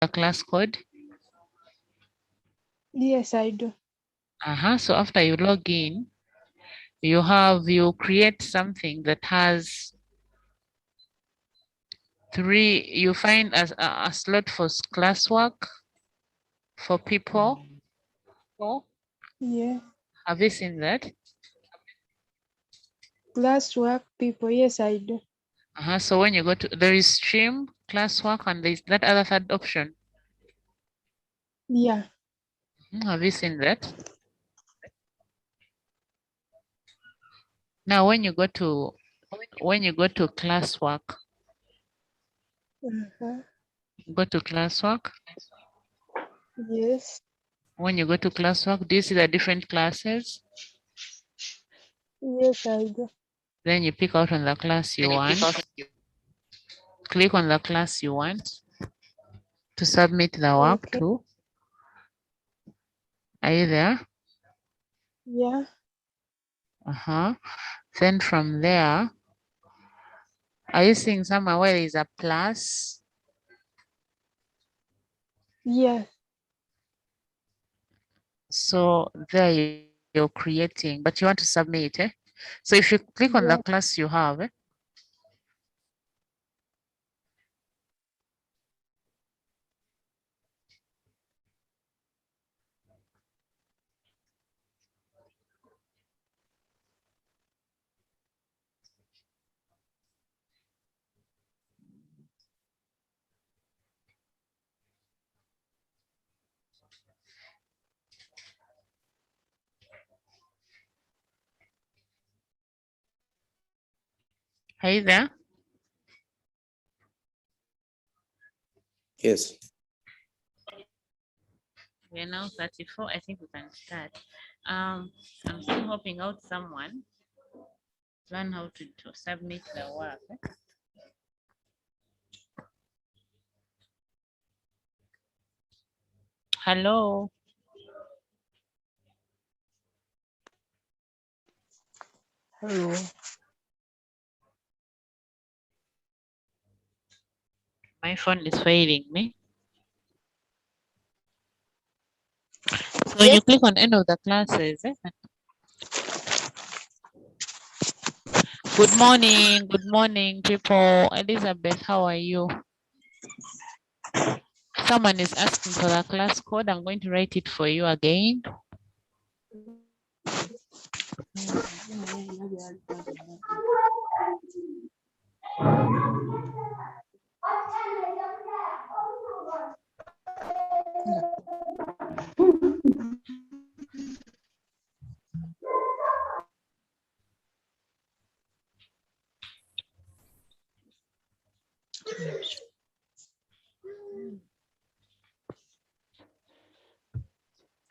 the class code? Yes, I do. So after you log in, you create something that has you find as a slot for classwork for people. Yeah. Have you seen that? Classwork people, yes, I do. So when you go to, there is stream, classwork, and there's that other third option. Yeah. Have you seen that? Now when you go to classwork, go to classwork. Yes. When you go to classwork, do you see the different classes? Yes, I do. Then you pick out on the class you want. Click on the class you want to submit the work to. Are you there? Yeah. Then from there, are you seeing somewhere where there is a plus? Yes. So there you're creating, but you want to submit, eh? So if you click on the class you have, are you there? Yes. We're now 34. I think we can start. I'm still helping out someone learn how to submit the work. Hello. Hello. My phone is failing me. So when you click on any of the classes, good morning, people. Elizabeth, how are you? Someone is asking for the class code. I'm going to write it for you again.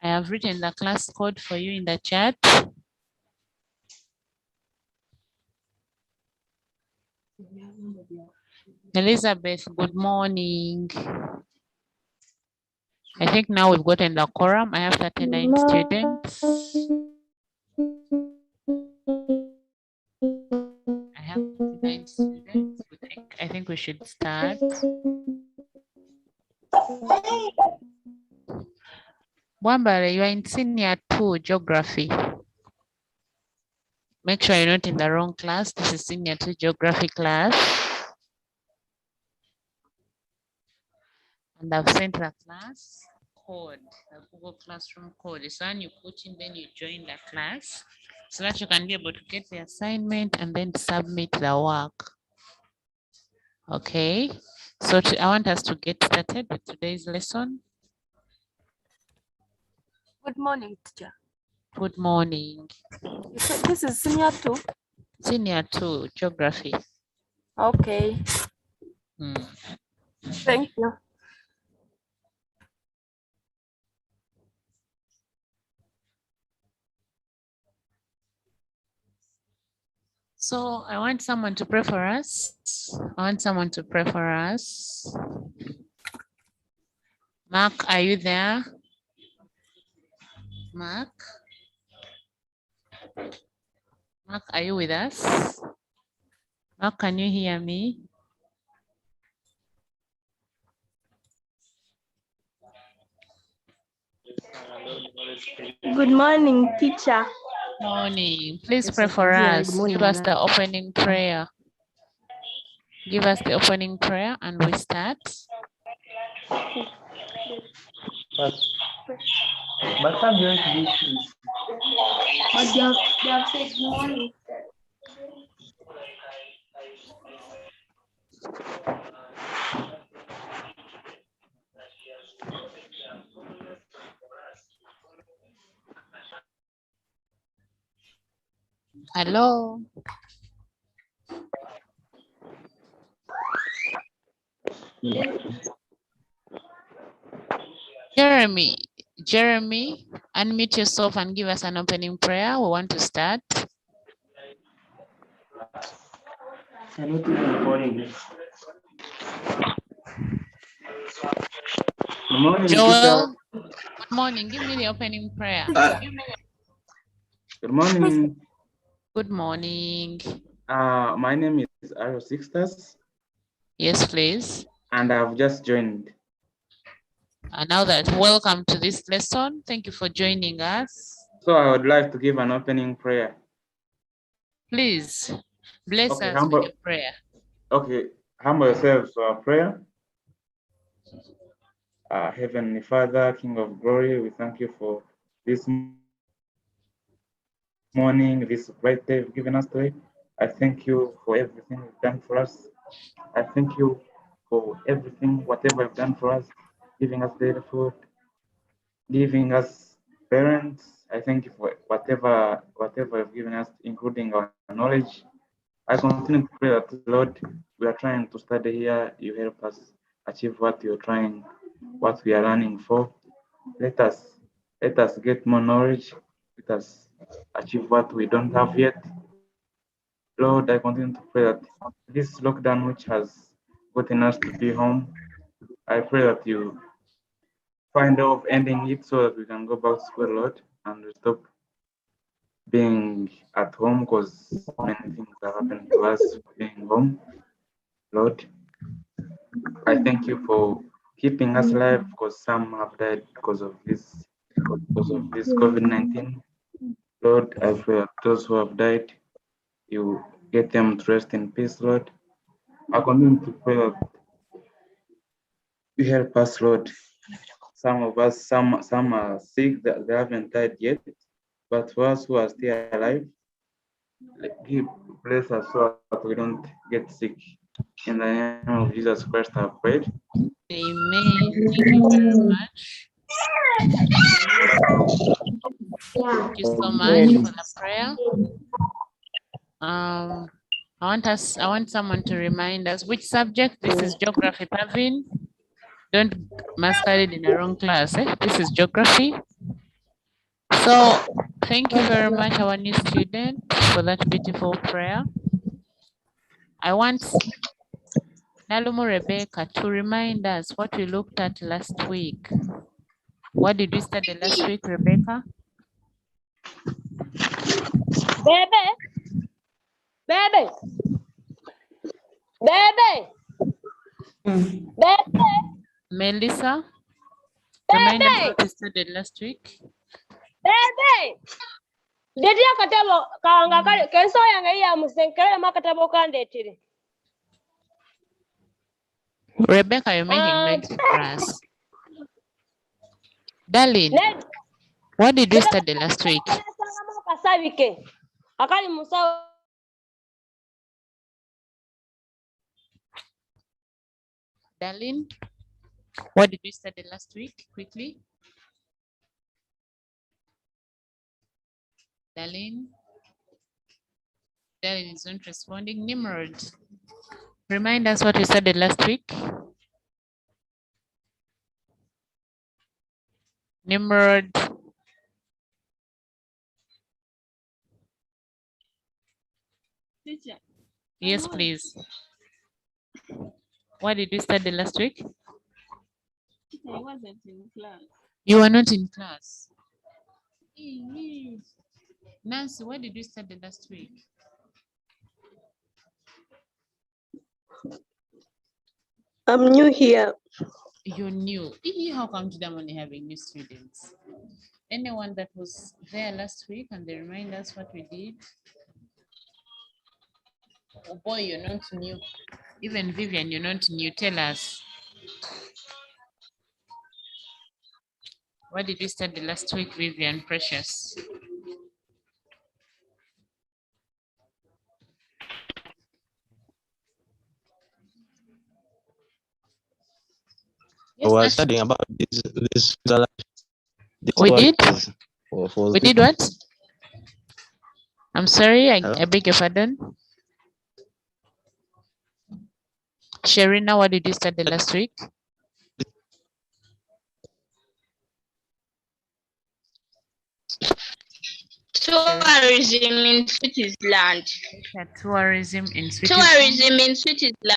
I have written the class code for you in the chat. Elizabeth, good morning. I think now we've gotten the quorum. I have 39 students. I have 39 students. I think we should start. Wambare, you are in senior 2 geography. Make sure you're not in the wrong class. This is senior 2 geography class. And I've sent the class code, the Google Classroom code. It's when you put in, then you join the class so that you can be able to get the assignment and then submit the work. Okay, so I want us to get started with today's lesson. Good morning, teacher. Good morning. You said this is senior 2? Senior 2 geography. Okay. Thank you. So I want someone to pray for us. Mark, are you there? Mark, are you with us? Mark, can you hear me? Good morning, teacher. Morning. Please Yes, pray I for can hear. us. Good morning, Give us Nana. the opening prayer. Give us the opening prayer and we start. But I'm going to be please. But they have said good morning. Hello. Jeremy, unmute yourself and give us an opening prayer. We want to start. Hello, good morning. Good morning, teacher. Joel, good morning. Give me the opening prayer. Good morning. Good morning. My name is Aro Sixtus, Yes, please. and I've just joined. And now that welcome to this lesson. Thank you for joining us. So I would like to give an opening prayer. Please bless Okay, us with your prayer. Okay, humble yourselves for our prayer. Heavenly Father, King of Glory, we thank you for this morning, this bright day you've given us today. I thank you for everything you've done for us. I thank you for everything, whatever you've done for us, giving us daily food, giving us parents. I thank you for whatever you've given us, including our knowledge. I continue to pray that, Lord, we are trying to study here. You help us achieve what we are learning for. Let us get more knowledge. Let us achieve what we don't have yet. Lord, I continue to pray that this lockdown, which has gotten us to be home, I pray that you find a way of ending it so that we can go back to school, Lord, and we stop being at home because many things are happening to us being home. Lord, I thank you for keeping us alive because some have died because of this COVID-19. Lord, I pray that those who have died, you get them to rest in peace, Lord. I continue to pray that you help us, Lord. Some of us, some are sick, that they haven't died yet, but for us who are still alive, bless us so that we don't get sick. In the name of Jesus Christ, I have prayed. Amen. Thank you very much. Thank you so much for the prayer. I want someone to remind us which subject. This is geography, Pavin. Don't masquerade in the wrong class. This is geography. So thank you very much, our new student, for that beautiful prayer. I want Nalumo Rebecca to remind us what we looked at last week. What did we study last week, Rebecca? Baby. Melissa, remind us what we studied last week. Did you katabo kanga kali kenso yange ya musenkere makatabo kandetire. Rebecca, you're making noise for us. Darling, what did we study last week? Kasabike. Akali musa. Darling, what did we study last week? Quickly. Darling is not responding. Nimrod, remind us what we studied last week. Nimrod. Teacher. Yes, please. What did we study last week? I wasn't in class. You were not in class. Nancy, what did we study last week? I'm new here. You're new. How come today I'm only having new students? Anyone that was there last week and they remind us what we did? Oh boy, you're not new. Even Vivian, you're not new. Tell us. What did we study last week, Vivian Precious? I was studying about this we did? For We did what? I'm sorry, I beg your pardon. Sherina, what did you study last week? Tourism in Switzerland. Tourism in Switzerland. Tourism in Switzerland.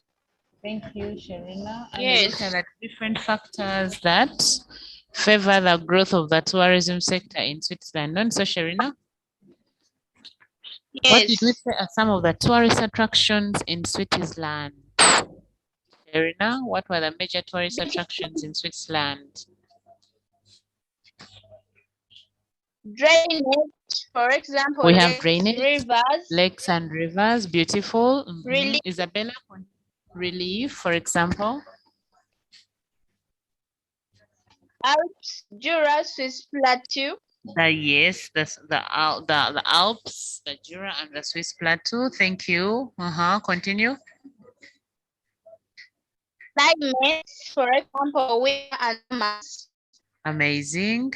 Thank you, Sherina. And Yes. we looked at the different factors that favor the growth of the tourism sector in Switzerland. Don't so, Sherina? Yes. What did we say are some of the tourist attractions in Switzerland? Sherina, what were the major tourist attractions in Switzerland? Drainage, for example. We have lakes, drainage, rivers, lakes and rivers, beautiful. Relief. Isabella, relief, for example. Alps, Jura, Swiss Plateau. Yes, the Alps, the Jura, and the Swiss Plateau. Thank you. Continue. Climate, for example, winter and summers. Amazing.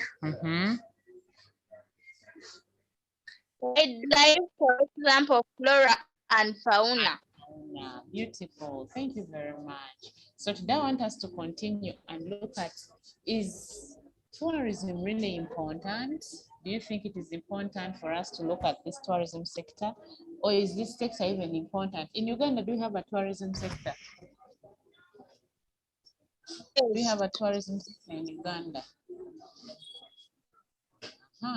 Wildlife, for example, flora and fauna. Beautiful. Thank you very much. So today I want us to continue and look at, is tourism really important? Do you think it is important for us to look at this tourism sector? Or is this sector even important? In Uganda, do you have a tourism sector? Do you have a tourism sector in Uganda?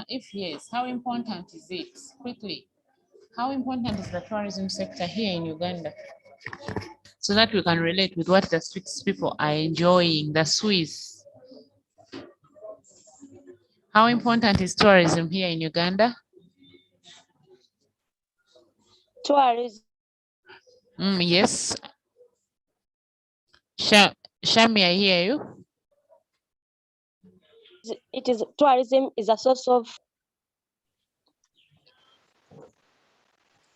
If yes, how important is it? Quickly, how important is the tourism sector here in Uganda? So that we can relate with what the Swiss people are enjoying, the Swiss. How important is tourism here in Uganda? Tourism. Yes. Shami, I hear you. It is tourism is a source of.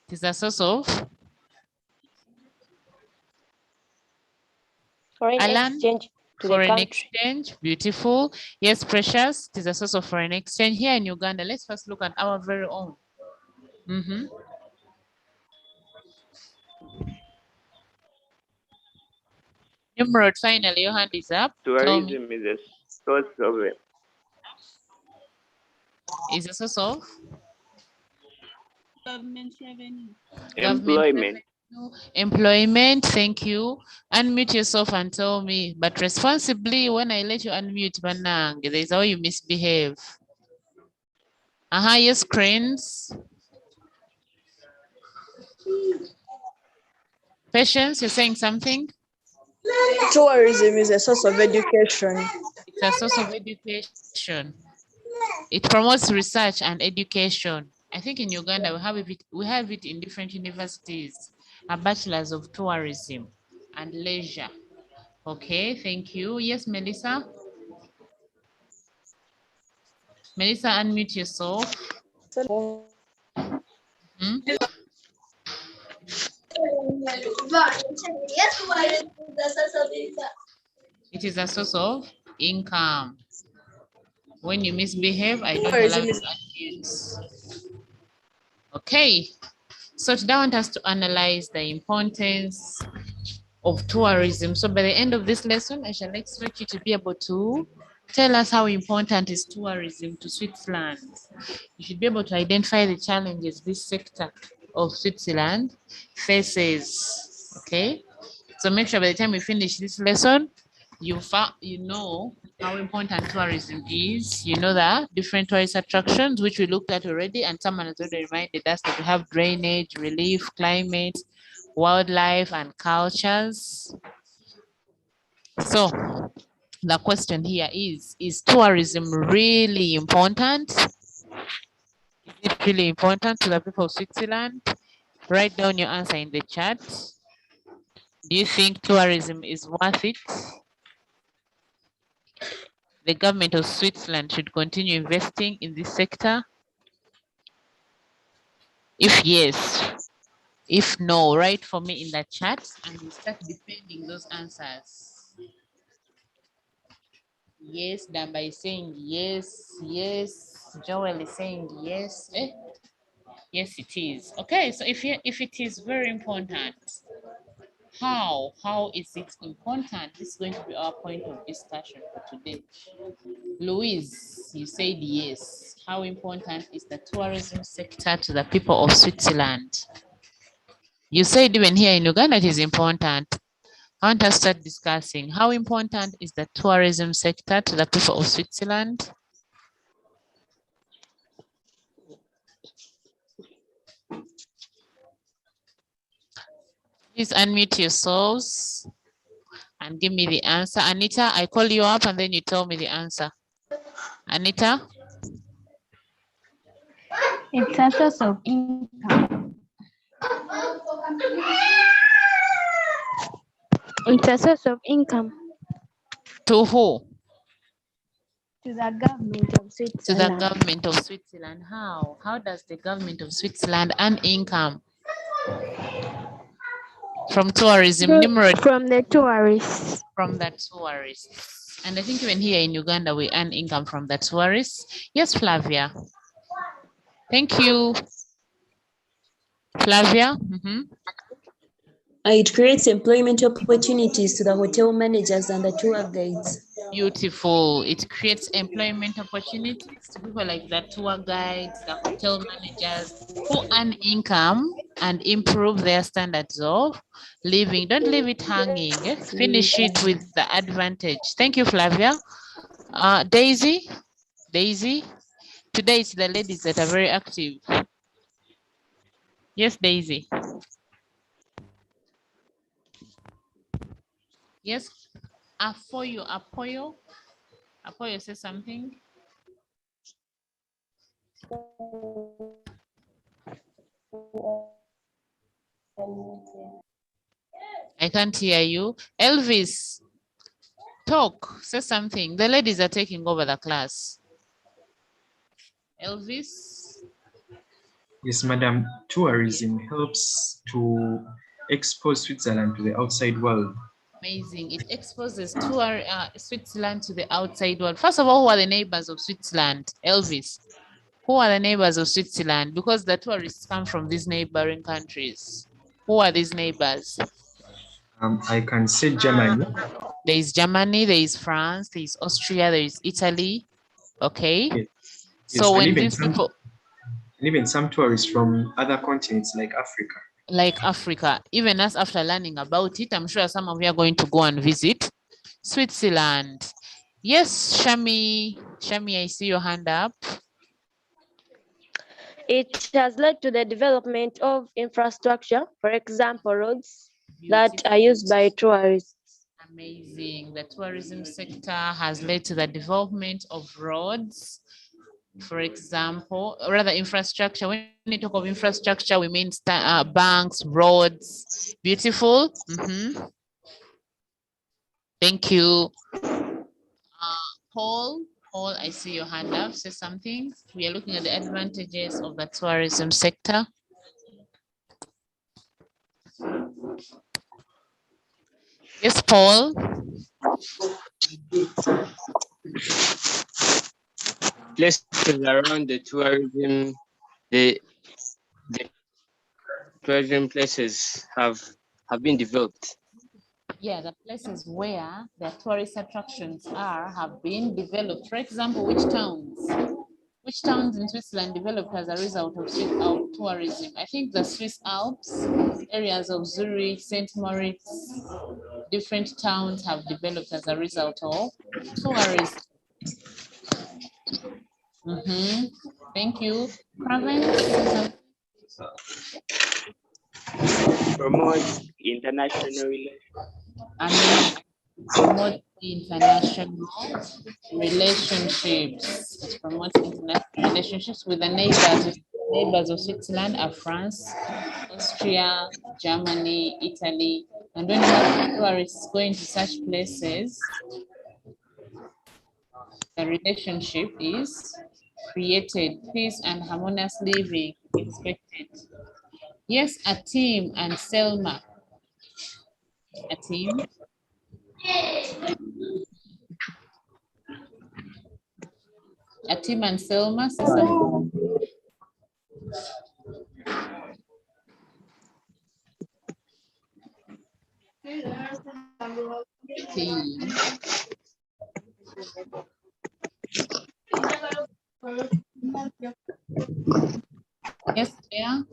It is a source of Foreign Alan? exchange to the Foreign country. exchange, beautiful. Yes, Precious, it is a source of foreign exchange here in Uganda. Let's first look at our very own. Nimrod, finally, your hand is up. Tourism is a source of Is a source of Government revenue. employment. Employment, thank you. Unmute yourself and tell me, but responsibly. When I let you unmute, Banang, there's how you misbehave. Yes, Cranes. Patience, you're saying something? Tourism is a source of education. It's a source of education. It promotes research and education. I think in Uganda we have it in different universities. A bachelor's of tourism and leisure. Okay, thank you. Yes, Melissa. Melissa, unmute yourself. It is a source of income. When you misbehave, I don't allow you to unmute. Okay, so today I want us to analyze the importance of tourism. So by the end of this lesson, I shall expect you to be able to tell us how important is tourism to Switzerland. You should be able to identify the challenges this sector of Switzerland faces. Okay, so make sure by the time we finish this lesson, you know how important tourism is. You know the different tourist attractions, which we looked at already, and someone has already reminded us that we have drainage, relief, climate, wildlife, and cultures. So the question here is tourism really important? Is it really important to the people of Switzerland? Write down your answer in the chat. Do you think tourism is worth it? The government of Switzerland should continue investing in this sector? If yes, if no, write for me in the chat and we'll start defending those answers. Yes, Damba is saying yes, yes. Joel is saying yes. Yes, it is. Okay, so if it is very important, how is it important? This is going to be our point of discussion for today. Louise, you said yes. How important is the tourism sector to the people of Switzerland? You said even here in Uganda it is important. I want to start discussing how important is the tourism sector to the people of Switzerland? Please unmute yourselves and give me the answer. Anita, I call you up and then you tell me the answer. Anita? It's a source of income. It's a source of income. To who? To the government of Switzerland. To the government of Switzerland. How? How does the government of Switzerland earn income? From tourism, From the tourists. From the tourists. And I think even here in Uganda, we earn income from the tourists. Yes, Flavia. Thank you. Flavia? It creates employment opportunities to the hotel managers and the tour guides. Beautiful. It creates employment opportunities to people like the tour guides, the hotel managers who earn income and improve their standards of living. Don't leave it hanging. Finish it with the advantage. Thank you, Flavia. Daisy? Today it's the ladies that are very active. Yes, Daisy. Yes, Apoyo say something. I can't hear you. Elvis, talk, say something. The ladies are taking over the class. Elvis? Yes, Madam. Tourism helps to expose Switzerland to the outside world. Amazing. It exposes Switzerland to the outside world. First of all, who are the neighbors of Switzerland? Elvis, who are the neighbors of Switzerland? Because the tourists come from these neighboring countries. Who are these neighbors? I can say Germany. There is Germany, there is France, there is Austria, there is Italy. Okay. Yes. So when even these people... And even some tourists from other continents like Africa. Like Africa. Even us, after learning about it, I'm sure some of you are going to go and visit Switzerland. Yes, Shami. Shami, I see your hand up. It has led to the development of infrastructure, for example, roads that are used by tourists. Amazing. The tourism sector has led to the development of roads, for example, or rather infrastructure. When we talk of infrastructure, we mean banks, roads. Beautiful. Thank you. Paul, I see your hand up. Say something. We are looking at the advantages of the tourism sector. Yes, Paul. Places around the tourism, the tourism places have been developed. Yeah, the places where the tourist attractions have been developed. For example, which towns in Switzerland developed as a result of tourism? I think the Swiss Alps, areas of Zurich, St. Moritz, different towns have developed as a result of tourism. Thank you. Province? Promote international relations. promote international relationships. It promotes international relationships with the neighbors. Neighbors of Switzerland are France, Austria, Germany, Italy. And when you have tourists going to such places, the relationship is created, peace and harmonious living expected. Yes, a team and Selma. A team. A team and Selma. Team. Yes, Leah.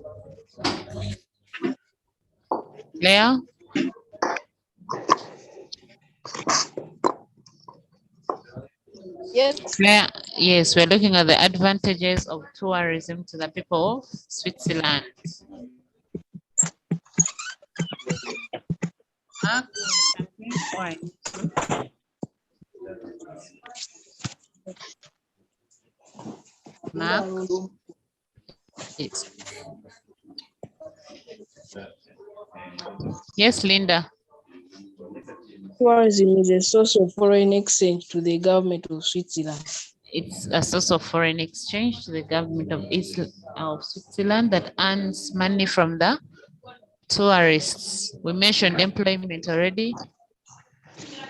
Leah. Yes. Leah. Yes, we're looking at the advantages of tourism to the people of Switzerland. Mark. Yes. Yes, Linda. Tourism is a source of foreign exchange to the government of Switzerland. It's a source of foreign exchange to the government of Switzerland that earns money from the tourists. We mentioned employment already.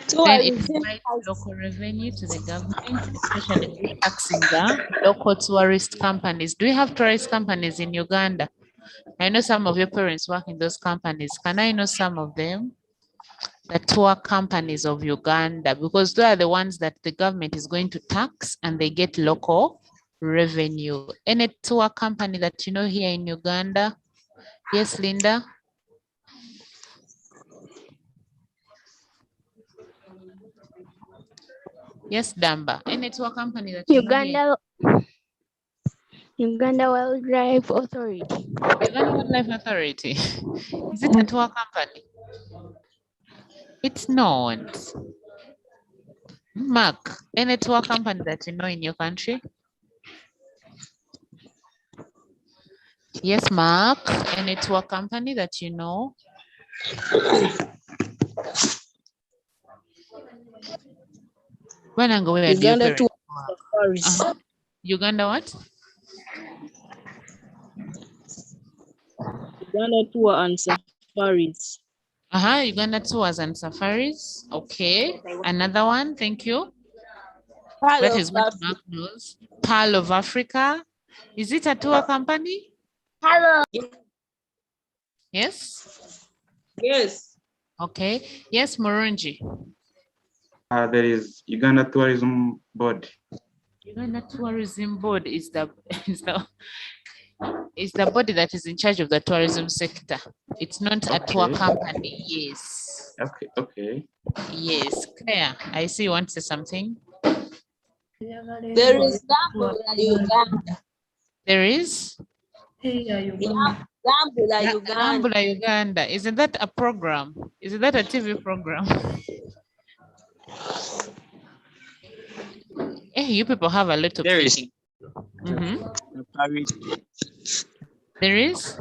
Then it provides local revenue to the government, especially by taxing the local tourist companies. Do you have tourist companies in Uganda? I know some of your parents work in those companies. Can I know some of them? The tour companies of Uganda, because they are the ones that the government is going to tax and they get local revenue. Any tour company that you know here in Uganda? Yes, Linda? Yes, Damba. Any tour company that you know here? Uganda Wildlife Authority. Uganda Wildlife Authority. Is it a tour company? It's not. Mark, any tour company that you know in your country? Yes, Mark. Any tour company that you know? When and where do you Uganda parents tour work? Uganda what? Uganda tour and safaris. Uganda tours and safaris. Okay. Another one. Thank you. Pearl That of is what Mark knows. Pearl of Africa. Is it a tour company? Hello. Yes. Yes. Okay. Yes, Murunji. There is Uganda Tourism Board. Uganda Tourism Board is the body that is in charge of the tourism sector. It's not a tour company. Yes. Okay. Okay. Yes. Claire, I see you want to say something. There is Gambula Uganda. There is? Gambula Uganda. Gambula Uganda. Isn't that a program? Isn't that a TV program? Hey, you people have a lot of There is. Safari. There is?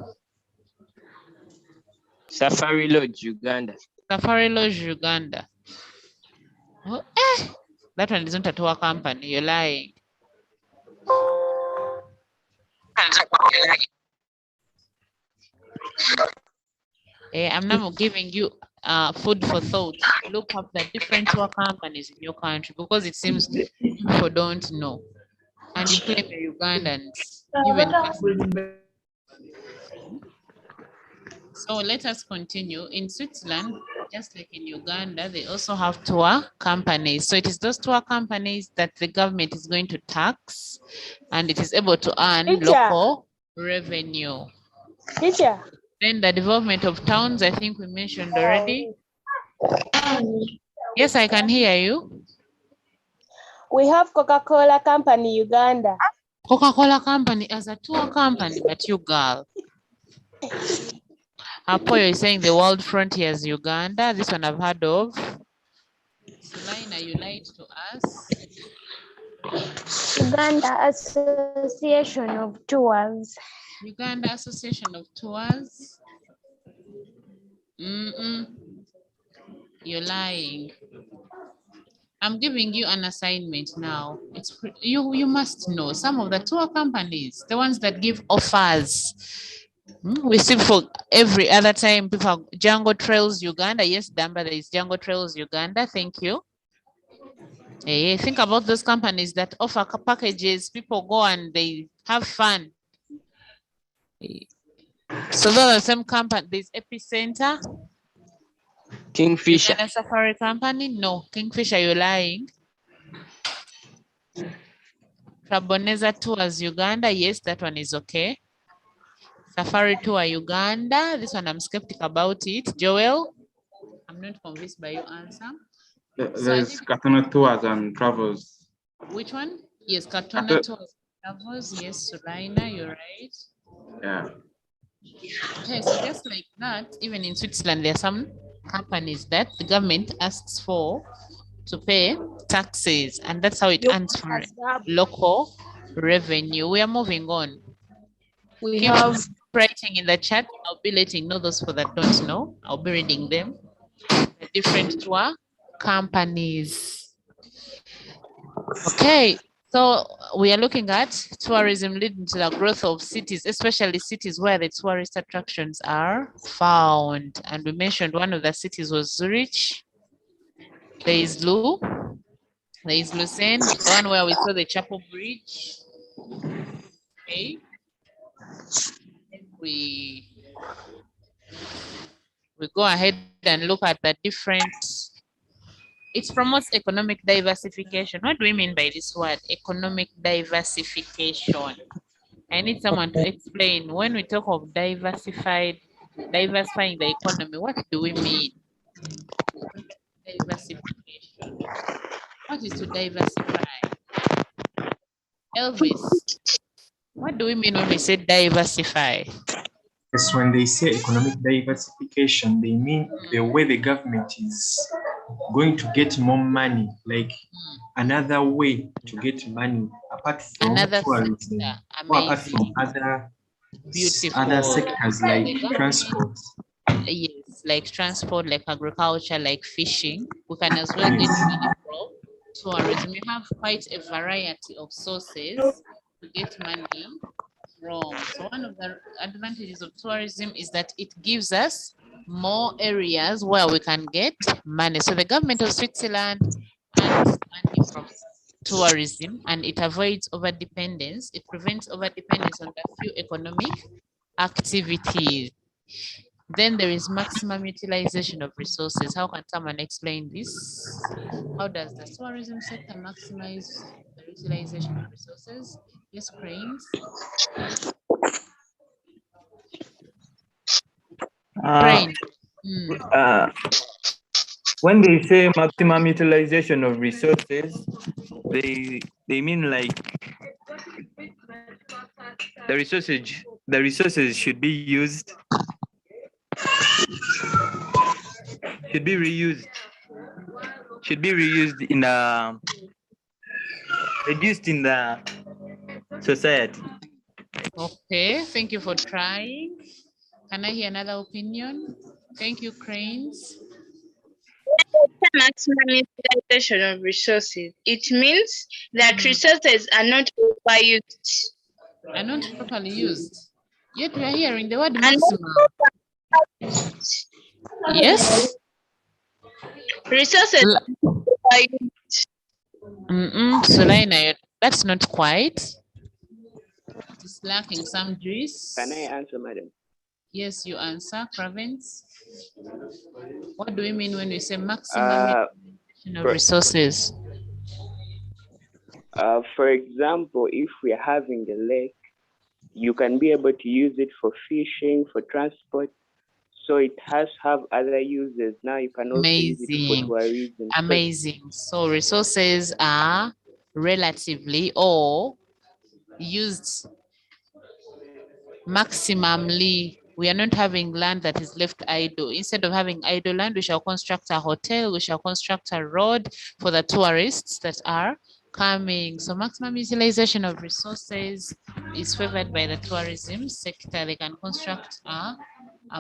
Safari Lodge, Uganda. Safari Lodge, Uganda. Oh, that one isn't a tour company. You're lying. I'm now giving you food for thought. Look up the different tour companies in your country because it seems people don't know. And you claim you're Ugandans. So let us continue. In Switzerland, just like in Uganda, they also have tour companies. So it is those tour companies that the government is going to tax and it is able to earn local revenue. Teacher. Then the development of towns, I think we mentioned already. Yes, I can hear you. We have Coca-Cola Company, Uganda. Coca-Cola Company as a tour company, but you girl. Apoyo is saying the world frontier is Uganda. This one I've heard of. Uganda Association of Tours. Uganda Association of Tours. You're lying. I'm giving you an assignment now. You must know some of the tour companies, the ones that give offers. We see for every other time people Jungle Trails Uganda. Yes, Damba, there is Jungle Trails Uganda. Thank you. Hey, think about those companies that offer packages. People go and they have fun. So those are the same company. There's Epicenter. Kingfisher. Uganda Safari Company. No, Kingfisher, you're lying. Traboneza Tours Uganda. Yes, that one is okay. Safari Tour Uganda. This one I'm skeptic about it. Joel, I'm not convinced by your answer. There's Katana Tours and Travels. Which one? Yes, Katana Tours and Travels. Yes, Sulaina, you're right. Yeah. Okay, so just like that, even in Switzerland, there are some companies that the government asks for to pay taxes, and that's how it earns for local revenue. We are moving on. We Keep have writing in the chat. I'll be letting know those for that don't know. I'll be reading them. The different tour companies. Okay, so we are looking at tourism leading to the growth of cities, especially cities where the tourist attractions are found. And we mentioned one of the cities was Zurich. There is Lu. There is Lucerne, the one where we saw the Chapel Bridge. Okay. We go ahead and look at the different. It promotes economic diversification. What do we mean by this word? Economic diversification. I need someone to explain when we talk of diversifying the economy, what do we mean? Diversification. What is to diversify? Elvis, what do we mean when we say diversify? Yes, when they say economic diversification, they mean the way the government is going to get more money, like another way to get money apart from tourism, or apart from other sectors like transport. Yes, like transport, like agriculture, like fishing. We can as well get money from tourism. You have quite a variety of sources to get money from. So one of the advantages of tourism is that it gives us more areas where we can get money. So the government of Switzerland earns money from tourism, and it avoids overdependence. It prevents overdependence on the few economic activities. Then there is maximum utilization of resources. How can someone explain this? How does the tourism sector maximize the utilization of resources? Yes, Cranes. When they say maximum utilization of resources, they mean like the resources should be used, should be reused in reduced in the society. Okay, thank you for trying. Can I hear another opinion? Thank you, Cranes. Maximum utilization of resources. It means that resources are not overused. Are not properly used. Yet we are hearing the word maximum. Yes? Resources are overused. Sulaina, that's not quite. It's lacking some juice. Can I answer, madam? Yes, you answer, Province. What do we mean when we say maximum utilization of resources? For example, if we're having a lake, you can be able to use it for fishing, for transport. So it has to have other uses. Now you can also use it for tourism. Amazing. So resources are relatively or used maximally. We are not having land that is left idle. Instead of having idle land, we shall construct a hotel, we shall construct a road for the tourists that are coming. So maximum utilization of resources is favored by the tourism sector. They can construct a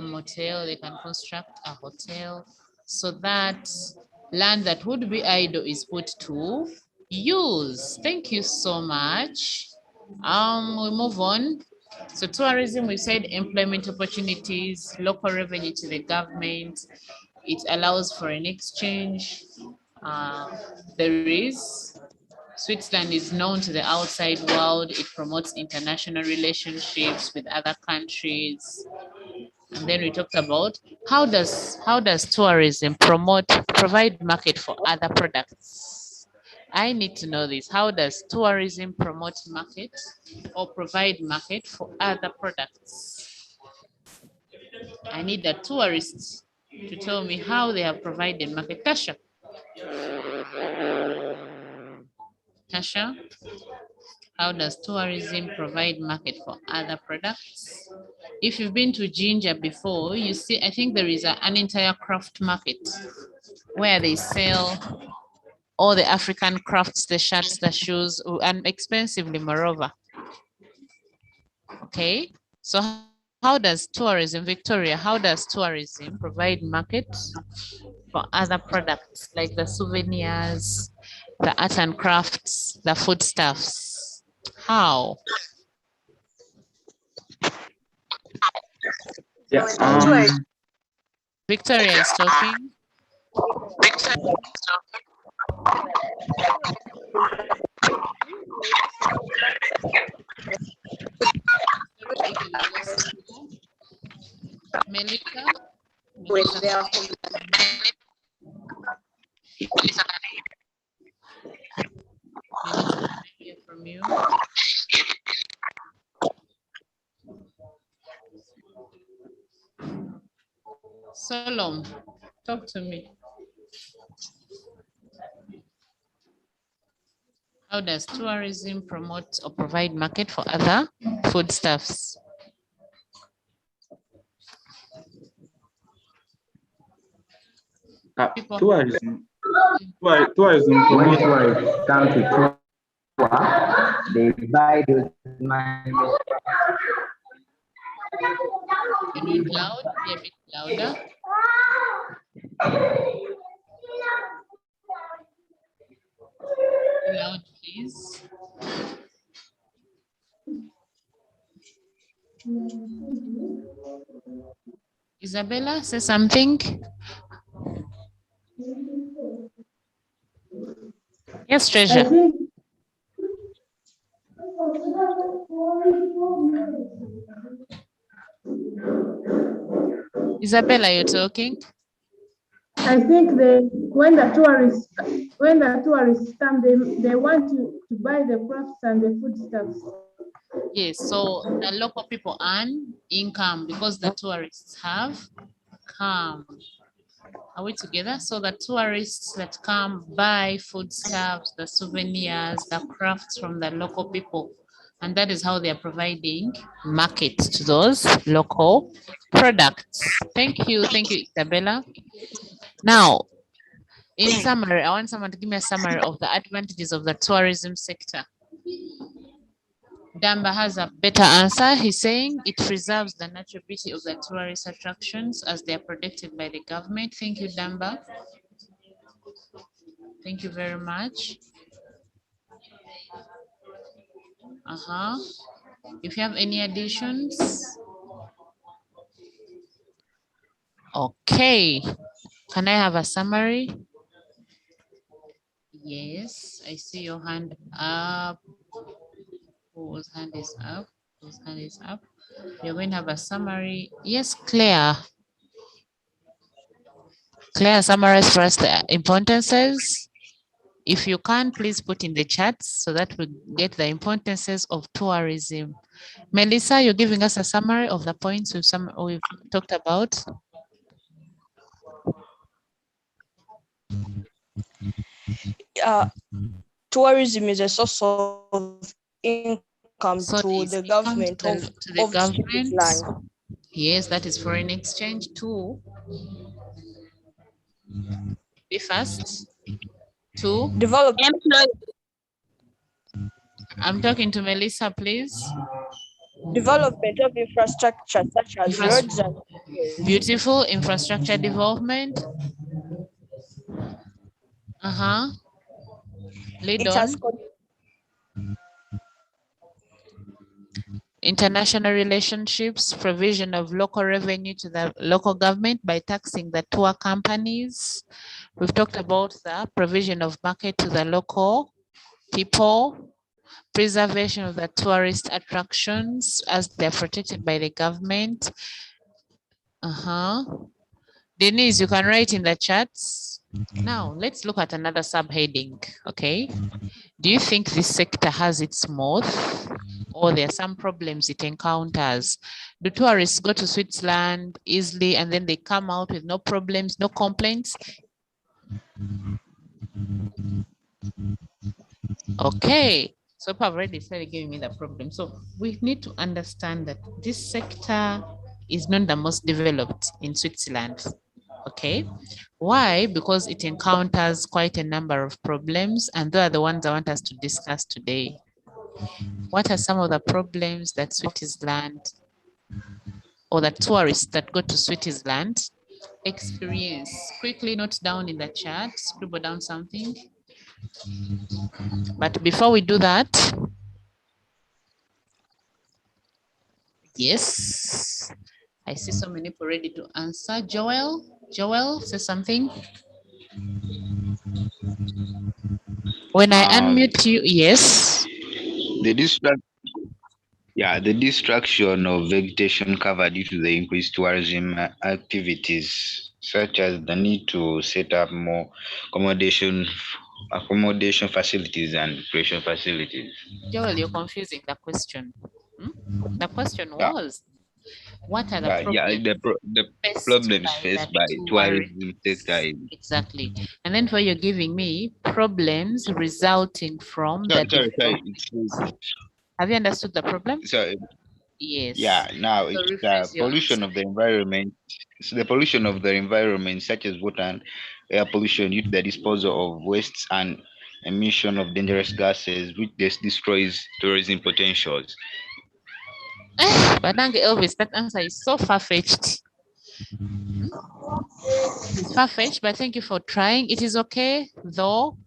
motel, they can construct a hotel, so that land that would be idle is put to use. Thank you so much. We move on. So tourism, we said employment opportunities, local revenue to the government. It allows foreign exchange. There is Switzerland is known to the outside world. It promotes international relationships with other countries. And then we talked about how does tourism provide market for other products? I need to know this. How does tourism promote market or provide market for other products? I need the tourists to tell me how they have provided market. Tasha? Tasha? How does tourism provide market for other products? If you've been to Ginger before, you see, I think there is an entire craft market where they sell all the African crafts, the shirts, the shoes, and expensively, moreover. Okay, so how does tourism, Victoria, how does tourism provide market for other products like the souvenirs, the art and crafts, the foodstuffs? How? Yeah. Victoria is talking. Melissa? Melissa, can I hear from you? Solom, talk to me. How does tourism promote or provide market for other foodstuffs? Tourism when tourists come to tour, they buy those money. You need loud, be a bit louder. Loud, please. Isabella, say something. Yes, Treasure. Isabella, you're talking. I think when the tourists come, they want to buy the crafts and the foodstuffs. Yes, so the local people earn income because the tourists have come. Are we together? So the tourists that come buy foodstuffs, the souvenirs, the crafts from the local people. And that is how they are providing market to those local products. Thank you, Isabella. Now, in summary, I want someone to give me a summary of the advantages of the tourism sector. Damba has a better answer. He's saying it preserves the natural beauty of the tourist attractions as they are protected by the government. Thank you, Damba. Thank you very much. If you have any additions. Okay. Can I have a summary? Yes, I see your hand up. Whose hand is up? Whose hand is up? You're going to have a summary. Yes, Claire. Claire, summarize for us the importances. If you can, please put in the chats so that we get the importances of tourism. Melissa, you're giving us a summary of the points we've talked about. Tourism is a source of income to the government land. Yes, that is foreign exchange too. Be fast. To develop I'm talking to Melissa, please. Development of infrastructure such as roads and beautiful infrastructure development. Lead on. International relationships, provision of local revenue to the local government by taxing the tour companies. We've talked about the provision of market to the local people, preservation of the tourist attractions as they're protected by the government. Denise, you can write in the chats. Now, let's look at another subheading, okay? Do you think this sector has its smooth, or there are some problems it encounters? Do tourists go to Switzerland easily and then they come out with no problems, no complaints? Okay, so I've already started giving me the problem. So we need to understand that this sector is not the most developed in Switzerland. Okay, why? Because it encounters quite a number of problems, and those are the ones I want us to discuss today. What are some of the problems that Switzerland or the tourists that go to Switzerland experience? Quickly note down in the chat, scribble down something. But before we do that, yes, I see so many people ready to answer. Joel, say something. When I unmute you, yes. The destruction of vegetation cover due to the increased tourism activities, such as the need to set up more accommodation facilities and recreation facilities. Joel, you're confusing the question. The question was, what are the problems faced by tourism sector? Exactly. And then for you're giving me problems resulting from sorry. Have you understood the problem? Sorry. Yes. Yeah, now it's the pollution of the environment. It's the pollution of the environment, such as water and air pollution due to the disposal of wastes and emission of dangerous gases, which destroys tourism potentials. But Elvis, that answer is so far-fetched. It's far-fetched, but thank you for trying. It is okay, though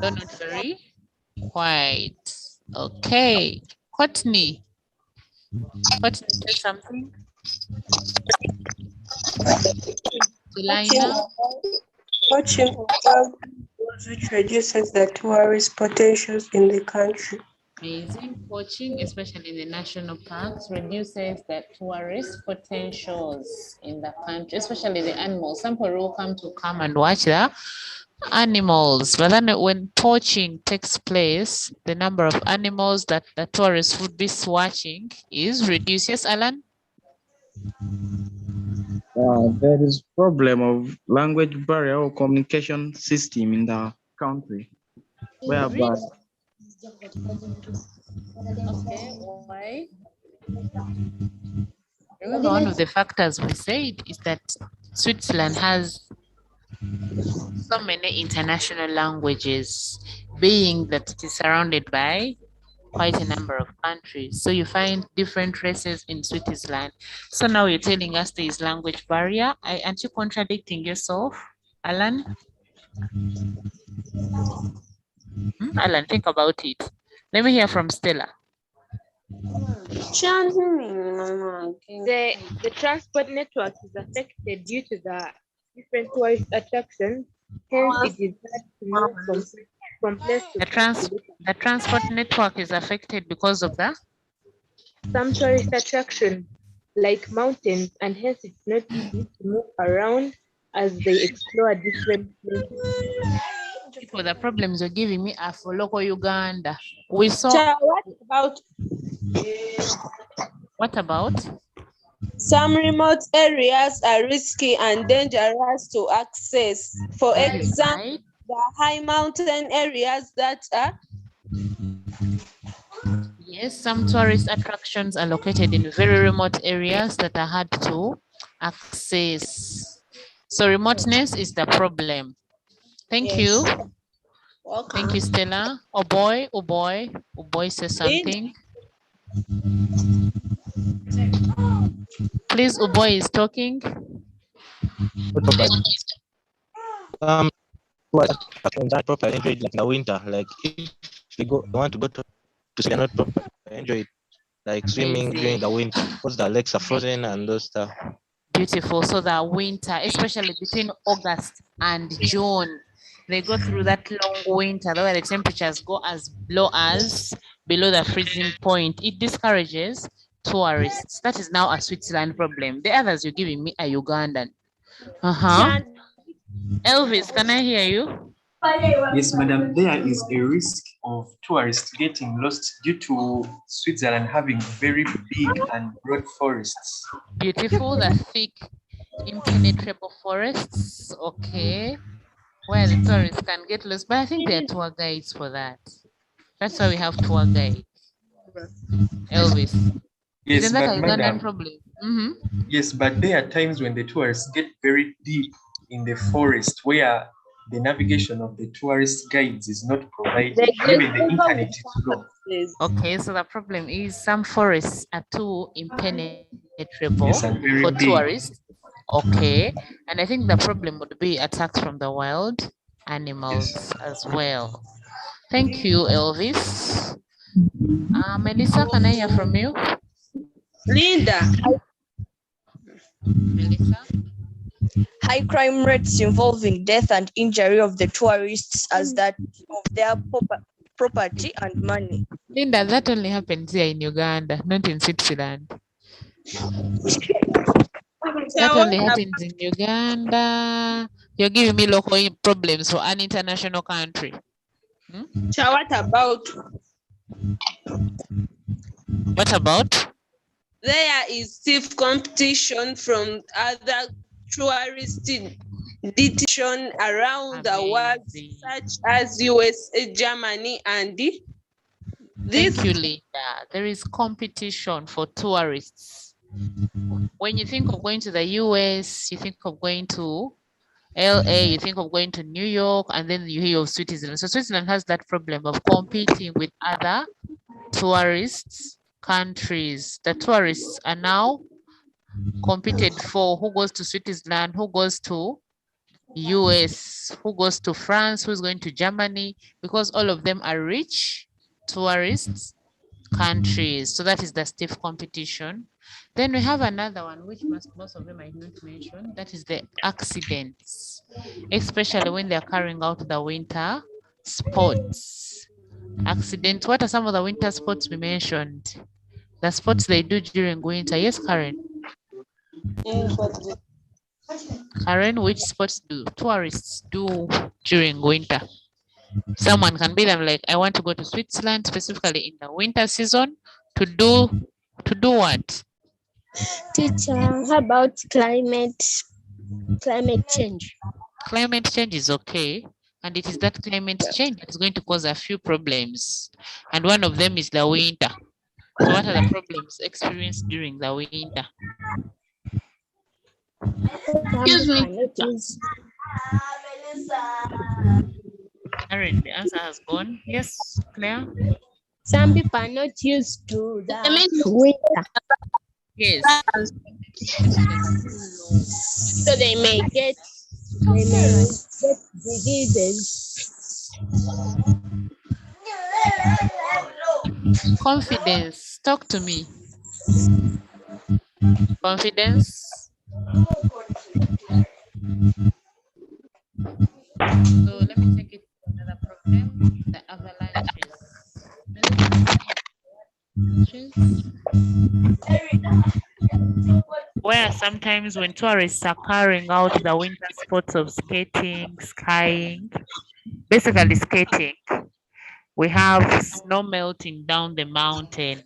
not very quite. Okay. Courtney, say something. Poaching which reduces the tourist potentials in the country. Amazing. Poaching, especially in the national parks, reduces the tourist potentials in the country, especially the animals. Some people will come and watch the animals, but then when poaching takes place, the number of animals that the tourists would be watching is reduced. Yes, Alan? There is problem of language barrier or communication system in the country, whereby why? Remember, one of the factors we said is that Switzerland has so many international languages, being that it is surrounded by quite a number of countries. So you find different races in Switzerland. So now you're telling us there is language barrier. Aren't you contradicting yourself, Alan? Alan, think about it. Let me hear from Stella. The transport network is affected due to the different tourist attractions. Hence, it is hard to move from place to place. The transport network is affected because of that? Some tourist attractions, like mountains, and hence it's not easy to move around as they explore different places. For the problems you're giving me are for local Uganda. We saw. What about? Some remote areas are risky and dangerous to access. For example, the high mountain areas that are. Yes, some tourist attractions are located in very remote areas that are hard to access. So remoteness is the problem. Thank you. Thank you, Stella. Oh boy, says something. Please, Uboy is talking. Properly enjoy it like in the winter. Like if they want to go to sea, not properly enjoy it, like swimming during the winter because the lakes are frozen and those stuff. Beautiful. So that winter, especially between August and June, they go through that long winter where the temperatures go as low as below the freezing point. It discourages tourists. That is now a Switzerland problem. The others you're giving me are Ugandan. Elvis, can I hear you? Yes, madam, there is a risk of tourists getting lost due to Switzerland having very big and broad forests. Beautiful, the thick, impenetrable forests. Okay. Where the tourists can get lost. But I think there are tour guides for that. That's why we have tour guides. Elvis. Yes, Isn't that but a Ugandan madam, problem? yes, but there are times when the tourists get very deep in the forest where the navigation of the tourist guides is not provided, even the internet is low. Okay, so the problem is some forests are too impenetrable Yes, and very for big. tourists. Okay, and I think the problem would be attacks from the wild animals as well. Thank you, Elvis. Melissa, can I hear from you? Linda. Melissa? High crime rates involving death and injury of the tourists as that of their property and money. Linda, that only happens here in Uganda, not in Switzerland. That only happens in Uganda. You're giving me local problems for an international country. So what about? What about? There is stiff competition from other tourist destinations around the world, such as USA, Germany, and this. Thank you, Linda. There is competition for tourists. When you think of going to the US, you think of going to LA, you think of going to New York, and then you hear of Switzerland. So Switzerland has that problem of competing with other tourists countries. The tourists are now competed for who goes to Switzerland, who goes to US, who goes to France, who's going to Germany, because all of them are rich tourists countries. So that is the stiff competition. Then we have another one, which most of them I not mention, that is the accidents, especially when they're carrying out the winter sports. Accidents. What are some of the winter sports we mentioned? The sports they do during winter. Yes, Karen. Karen, which sports do tourists do during winter? Someone can be them like, I want to go to Switzerland specifically in the winter season to do what? Teacher, how about climate change? Climate change is okay. And it is that climate change that is going to cause a few problems. And one of them is the winter. So what are the problems experienced during the winter? Excuse me. Karen, the answer has gone. Yes, Claire? Some people are not used to the winter. Yes. So they may get diseases. Confidence. Talk to me. Confidence. So let me take it to another problem. The avalanches. Where sometimes when tourists are carrying out the winter sports of skating, skiing, basically skating, we have snow melting down the mountain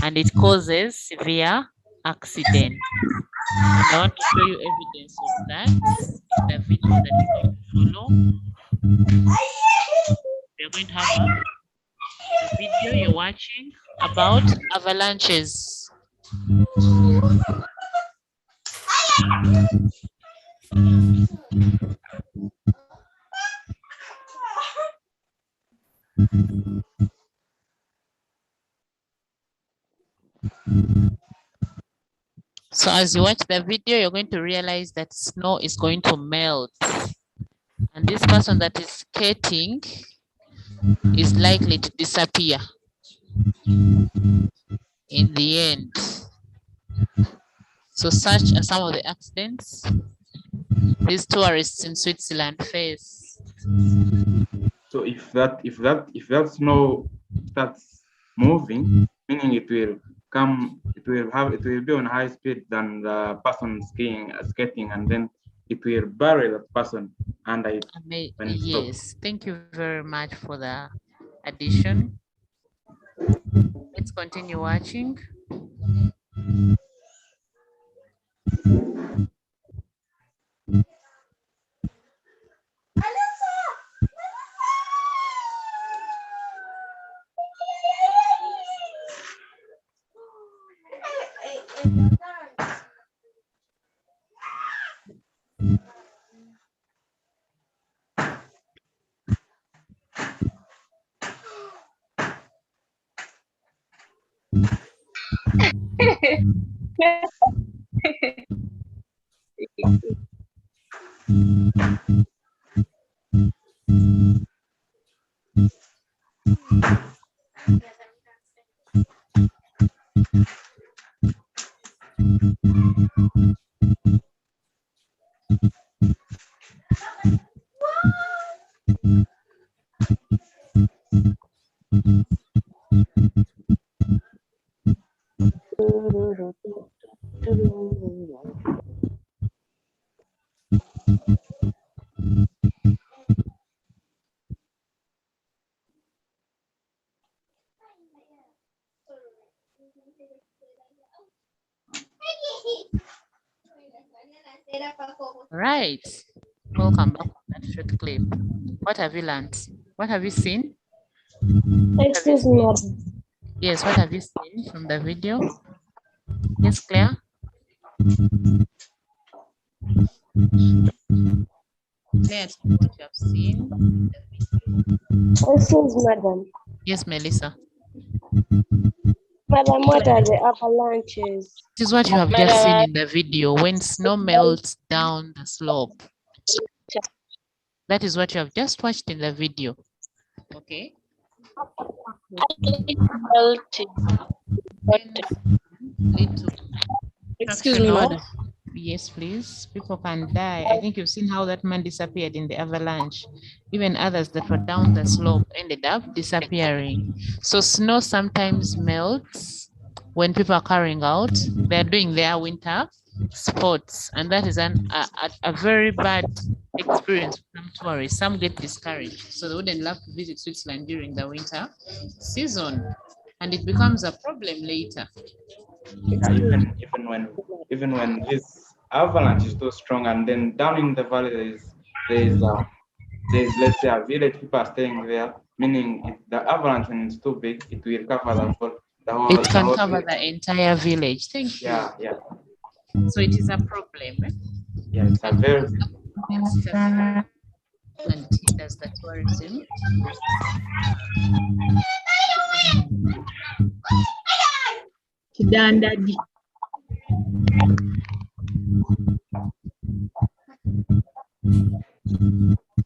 and it causes severe accident. And I want to show you evidence of that in the video that is going to follow. We are going to have a video you're watching about avalanches. So as you watch the video, you're going to realize that snow is going to melt. And this person that is skating is likely to disappear in the end. So such are some of the accidents these tourists in Switzerland face. So if that snow starts moving, meaning it will be on high speed than the person skating, and then it will bury that person under it. Yes, thank you very much for the addition. Let's continue watching. Right. Welcome back to that short clip. What have you learned? What have you seen? Excuse me. Yes, what have you seen from the video? Yes, Claire? Claire, what you have seen? Excuse me, madam. Yes, Melissa. Madam, what are the avalanches? This is what you have just seen in the video, when snow melts down the slope. That is what you have just watched in the video. Okay. Excuse me, madam. Yes, please. People can die. I think you've seen how that man disappeared in the avalanche. Even others that were down the slope ended up disappearing. So snow sometimes melts when people are carrying out. They're doing their winter sports, and that is a very bad experience for some tourists. Some get discouraged, so they wouldn't love to visit Switzerland during the winter season, and it becomes a problem later. Yeah, even when this avalanche is so strong, and then down in the valley there's let's say a village, people are staying there, meaning if the avalanche, when it's too big, it will cover the whole. It can cover the entire village. Thank you. Yeah, yeah. So it is a problem. Yeah, it's a very and hinders the tourism. Kidandadi.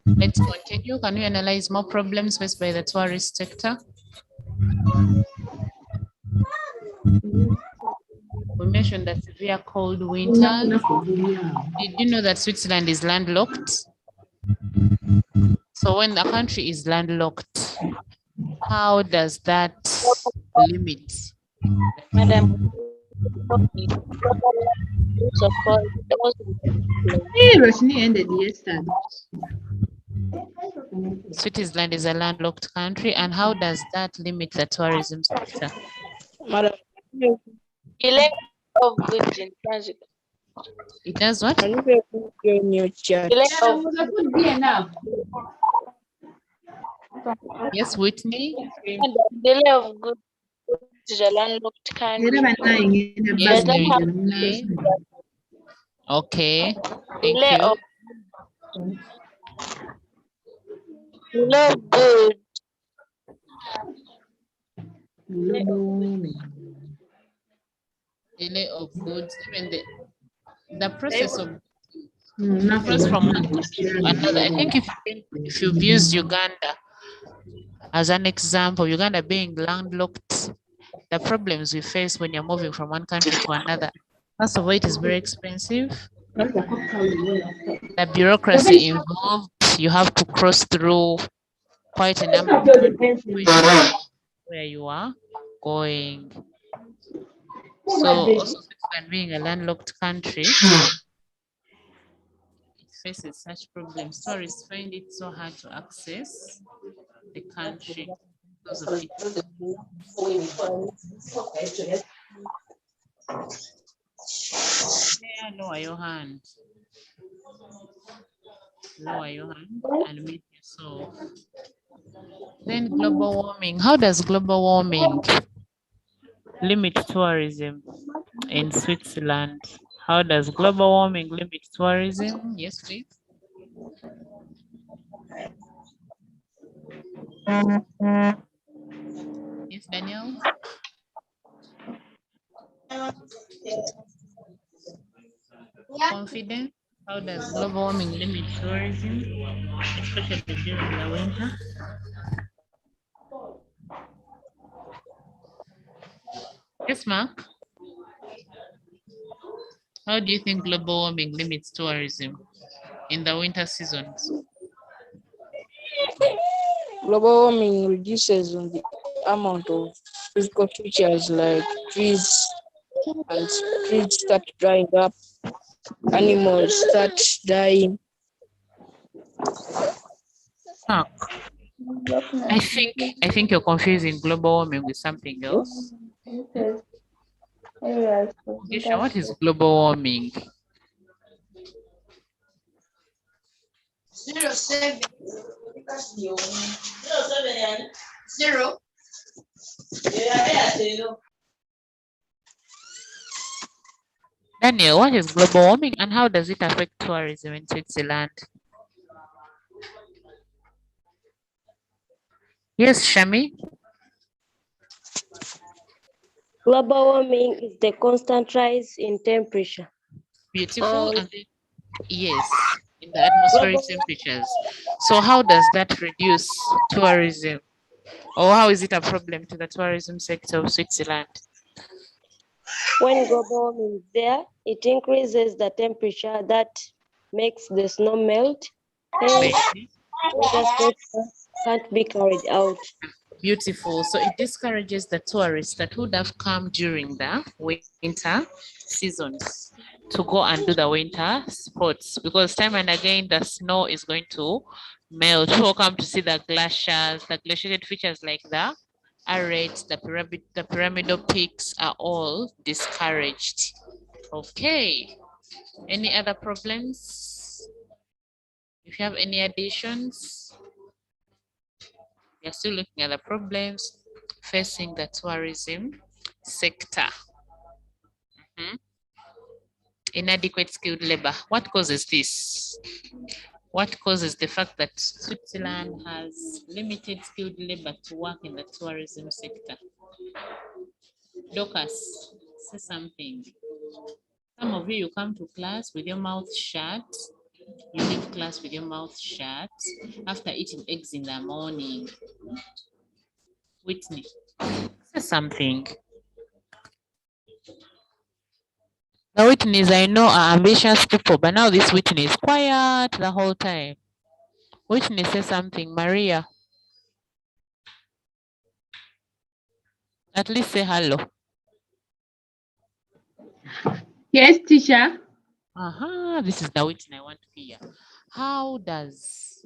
Let's continue. Can we analyze more problems faced by the tourist sector? We mentioned that severe cold winter. Did you know that Switzerland is landlocked? So when the country is landlocked, how does that limit? Madam. Switzerland is a landlocked country, and how does that limit the tourism sector? Madam, Delay of goods in transit. It does what? Can you put your new chat? Delay of Yes, Whitney. delay of goods to the landlocked country. Yes, Mary. Okay. Thank Delay you. of delay of goods delay of goods, even the process of cross from one country to another. I think if you've used Uganda as an example, Uganda being landlocked, the problems we face when you're moving from one country to another. First of all, it is very expensive. The bureaucracy involved, you have to cross through quite a number of countries where you are going. So also Switzerland being a landlocked country, it faces such problems. Tourists find it so hard to access the country because of it. Lower your hand. Lower your hand and mute yourself. Then global warming. How does global warming limit tourism in Switzerland? How does global warming limit tourism? Yes, please. Yes, Daniel. Confidence. How does global warming limit tourism, especially during the winter? Yes, Mark. How do you think global warming limits tourism in the winter seasons? Global warming reduces on the amount of physical features like trees, and trees start drying up, animals start dying. Mark, I think you're confusing global warming with something else. Gisha, what is global warming? 07 0. Daniel, what is global warming and how does it affect tourism in Switzerland? Yes, Shami. Global warming is the constant rise in temperature. Beautiful. And then, yes, in the atmospheric temperatures. So how does that reduce tourism? Or how is it a problem to the tourism sector of Switzerland? When global warming is there, it increases the temperature that makes the snow melt. Hence, winter sports can't be carried out. Beautiful. So it discourages the tourists that would have come during the winter seasons to go and do the winter sports, because time and again the snow is going to melt. People come to see the glaciers, the glaciated features like the arrays, the pyramidal peaks are all discouraged. Okay. Any other problems? If you have any additions, we are still looking at the problems facing the tourism sector. Inadequate skilled labor. What causes this? What causes the fact that Switzerland has limited skilled labor to work in the tourism sector? Dorcas, say something. Some of you come to class with your mouth shut. You leave class with your mouth shut after eating eggs in the morning. Whitney, say something. The Whitneys I know are ambitious people, but now this Whitney is quiet the whole time. Whitney, say something. Maria, at least say hello. Yes, teacher. This is the Whitney I want to hear. How does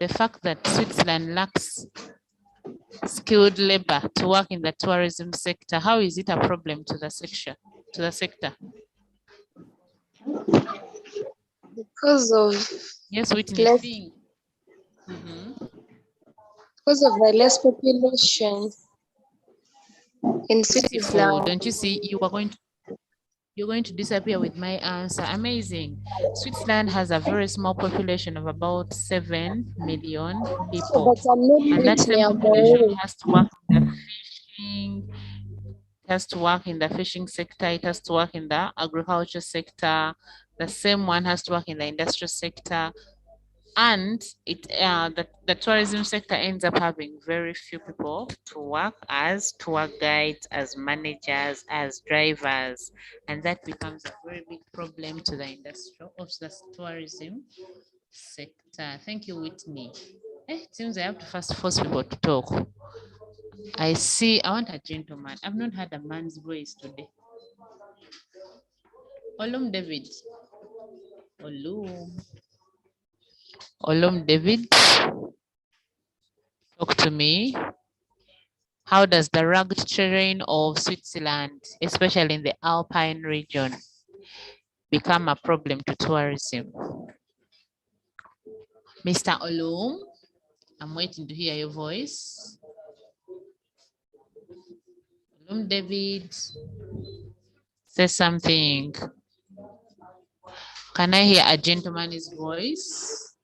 the fact that Switzerland lacks skilled labor to work in the tourism sector, how is it a problem to the sector? Because of yes, Whitney. less, because of the less population in Switzerland. Don't you see? You're going to disappear with my answer. Amazing. Switzerland has a very small population of about 7 million people. But I'm not and that same population has to work in the fishing, It has to work in the fishing sector. It has to work in the agriculture sector. The same one has to work in the industrial sector. And the tourism sector ends up having very few people to work as tour guides, as managers, as drivers, and that becomes a very big problem to the industry of the tourism sector. Thank you, Whitney. It seems I have to first force people to talk. I want a gentleman. I've not had a man's voice today. Olum David. Olum David. Talk to me. How does the rugged terrain of Switzerland, especially in the Alpine region, become a problem to tourism? Mr. Olum, I'm waiting to hear your voice. Olum David, say something. Can I hear a gentleman's voice?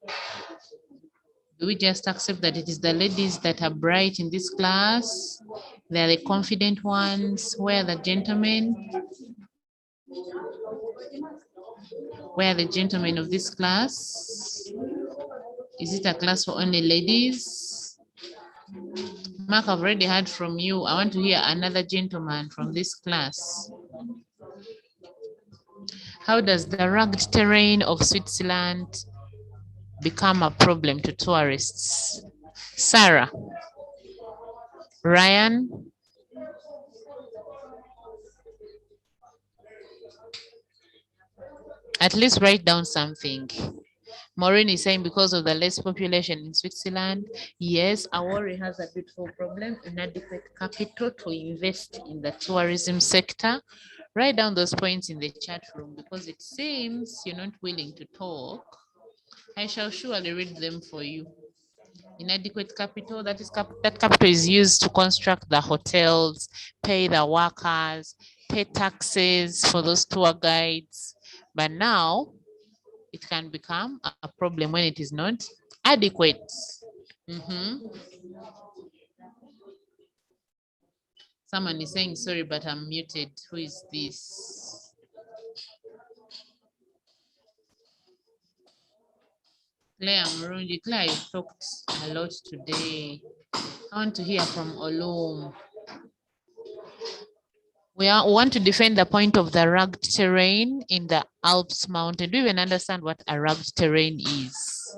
Do we just accept that it is the ladies that are bright in this class? They're the confident ones. Where are the gentlemen? Where are the gentlemen of this class? Is it a class for only ladies? Mark, I've already heard from you. I want to hear another gentleman from this class. How does the rugged terrain of Switzerland become a problem to tourists? Sarah, Ryan, at least write down something. Maureen is saying because of the less population in Switzerland, yes, Awori has a beautiful problem, inadequate capital to invest in the tourism sector. Write down those points in the chat room because it seems you're not willing to talk. I shall surely read them for you. Inadequate capital, that capital is used to construct the hotels, pay the workers, pay taxes for those tour guides. But now it can become a problem when it is not adequate. Someone is saying, sorry, but I'm muted. Who is this? Claire Murungi. Claire, you talked a lot today. I want to hear from Olum. We want to defend the point of the rugged terrain in the Alps mountain. Do you even understand what a rugged terrain is?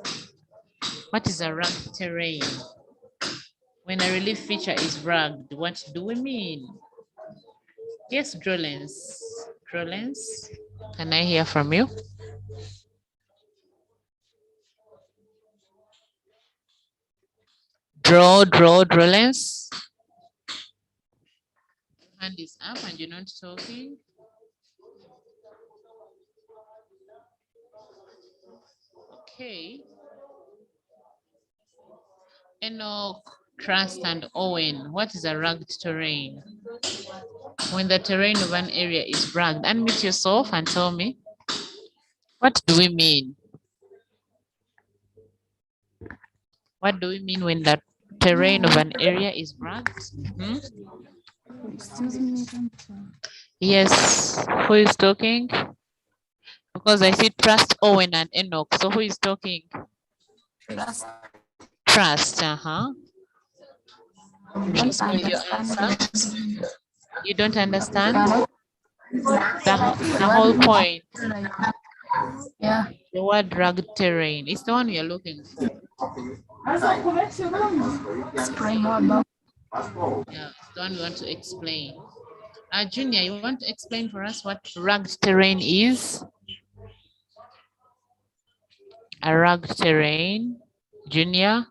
What is a rugged terrain? When a relief feature is rugged, what do we mean? Yes, Drolens. Drolens, can I hear from you? Drolens. Hand is up and you're not talking. Okay. Enoch, Trust, and Owen, what is a rugged terrain? When the terrain of an area is rugged, unmute yourself and tell me. What do we mean? What do we mean when the terrain of an area is rugged? Excuse me. Yes, who is talking? Because I see Trust, Owen, and Enoch. So who is talking? Trust, Trust with your answer. You don't understand? The whole point. Yeah. The word rugged terrain. It's the one we are looking for. Explain more about. Yeah, it's the one we want to explain. Junior, you want to explain for us what rugged terrain is? A rugged terrain. Junior?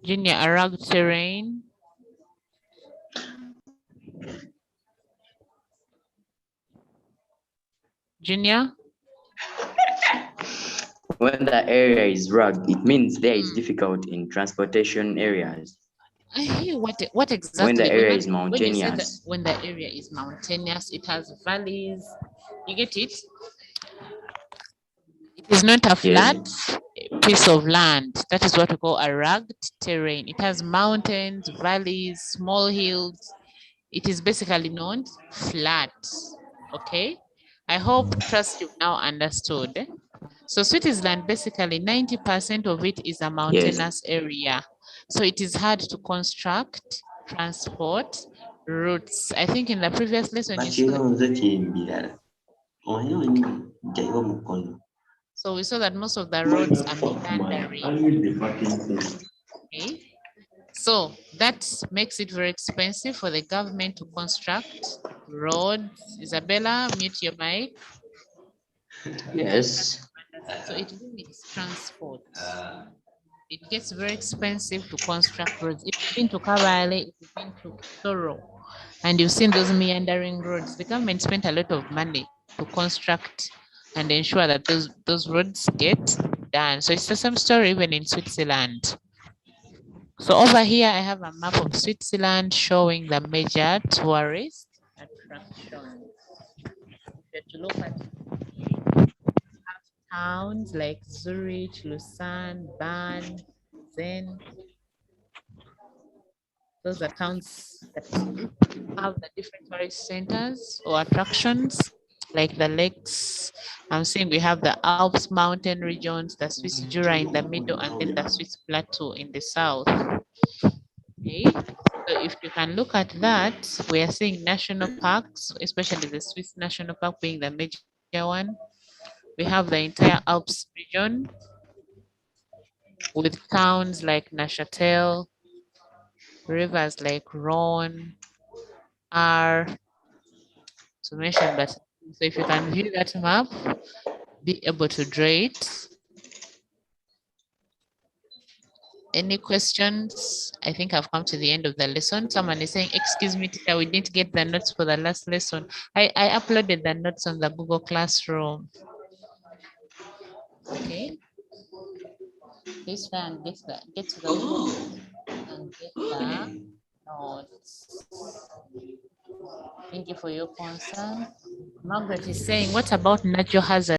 Junior, a rugged terrain. Junior? When the area is rugged, it means there is difficult in transportation areas. What exactly? When the area is When you say that mountainous. when the area is mountainous, it has valleys. You get it? It It's not a flat piece of land. That is what we call a rugged terrain. It has mountains, valleys, small hills. It is basically known flat. Okay. I trust you've now understood. So Switzerland, basically 90% of it is a mountainous area. So it is hard to construct, transport, routes. I think in the previous lesson you saw that. So we saw that most of the roads are meandering. Okay. So that makes it very expensive for the government to construct roads. Isabella, mute your mic. Yes. So it limits transport. It gets very expensive to construct roads. If you've been to Kabale, if you've been to Toro, and you've seen those meandering roads, the government spent a lot of money to construct and ensure that those roads get done. So it's the same story even in Switzerland. So over here, I have a map of Switzerland showing the major tourist attractions. If you're to look at towns like Zurich, Lausanne, Bern, Zen. Those are towns that have the different tourist centers or attractions like the lakes. I'm seeing we have the Alps mountain regions, the Swiss Jura in the middle, and then the Swiss Plateau in the south. Okay, so if you can look at that, we are seeing national parks, especially the Swiss National Park being the major one. We have the entire Alps region with towns like Neuchâtel, rivers like Rhone, are to mention that. So if you can view that map, be able to draw it. Any questions? I think I've come to the end of the lesson. Someone is saying, excuse me, teacher, we didn't get the notes for the last lesson. I uploaded the notes on the Google Classroom. Okay. Please try and get to the Google and get the notes. Thank you for your concern. Margaret is saying, what about natural hazards?